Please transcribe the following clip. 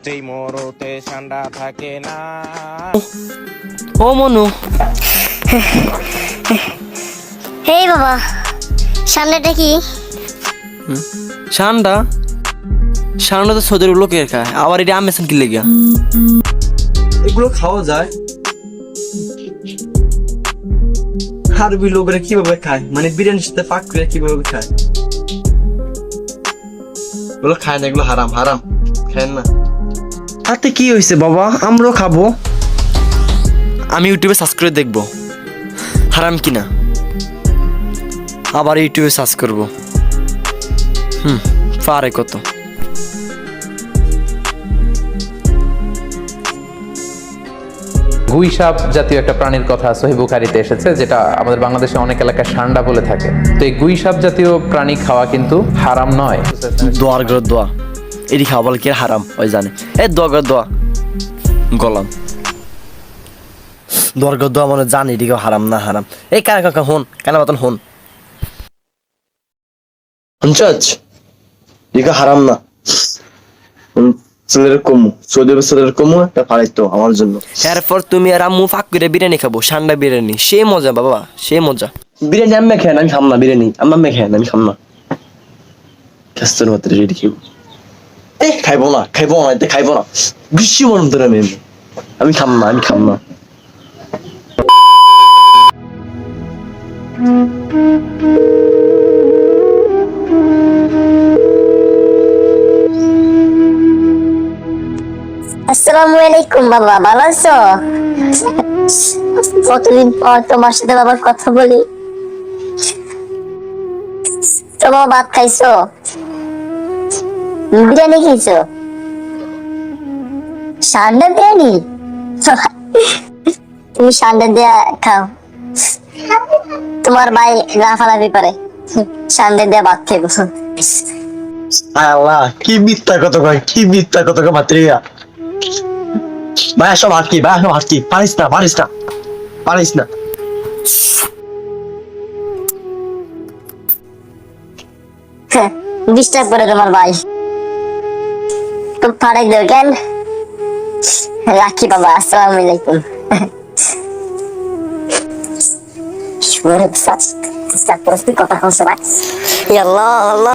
যেই মোড়তে ঠান্ডা থাকে না। ও মনু, হেই বাবা, সামনেটা কি? সান্ডা সান্ডা তো সদের লোকের খায়, আবার এটা আমেসান কি লেগা? এগুলো খাওয়া যায়? আরবি লোকেরা কিভাবে খায়, মানে বিরিয়ানির সাথে পাক করে কিভাবে খায়? এগুলো খায় না, এগুলো হারাম, হারাম খায় না। তাতে কি হয়েছে বাবা, আমরাও খাবো। আমি ইউটিউবে সার্চ করে দেখব হারাম কিনা, আবার ইউটিউবে সার্চ করব। পারে কত। গুইসাপ জাতীয় একটা প্রাণীর কথা সহিহ বুখারীতে এসেছে, যেটা আমাদের বাংলাদেশে অনেক এলাকায় সান্ডা বলে থাকে। তো এই গুইসাপ জাতীয় প্রাণী খাওয়া কিন্তু হারাম নয়। দোয়ার ঘর দোয়া এটি খাওয়া বলে কি হারাম ওই জানে। এই দোয়া ঘর দোয়া গলাম দোয়ার ঘর দোয়া মনে জানি এদিকে হারাম না হারাম। এই কানা কাকা হন, কানা বাতন হন, শুনছাস? এগুলো হারাম না। ছেলের কমু, সৌদি আরবের ছেলের কমু একটা ফাড়াইতো আমার জন্য। এরপর তুমি আর আম্মু ফাঁক করে বিরিয়ানি খাবো, সান্ডা বিরিয়ানি, সে মজা বাবা, সে মজা। বিরিয়ানি আম্মে খেয়ে আমি খাম না, বিরিয়ানি আম্মা খেয়ে আমি খাম না। কাস্তের মাত্র রেডি খেব, খাইবো না, খাইবো না, এতে খাইবো না, গ্রীষ্ম মরম ধরে আমি খাম না, আমি খাম না। আসসালামু আলাইকুম বাবা, ভালো আছো? কতদিন পর তোমার সাথে বাবা কথা বলি। তোমার ভাত খাইছো? বিরিয়ানি খাইছো? সান্ডা বিরিয়ানি? তুমি সান্ডা দিয়া খাও, তোমার ভাই লাফালাফি পারে, সান্ডা দিয়া ভাত খাইবো। আল্লাহ, কি মিথ্যা কত কয়, কি মিথ্যা কত কয় মাত্রিয়া। ভাই সব হাত কি, ভাই সব হাত কি, পারিস না, পারিস না, পারিস না। ডিস্টার্ব করে তোমার ভাই, তো ফাড়াই দেও কেন? রাখি বাবা, আসসালামু আলাইকুম। কথা বলছে ভাই, আল্লাহ আল্লাহ।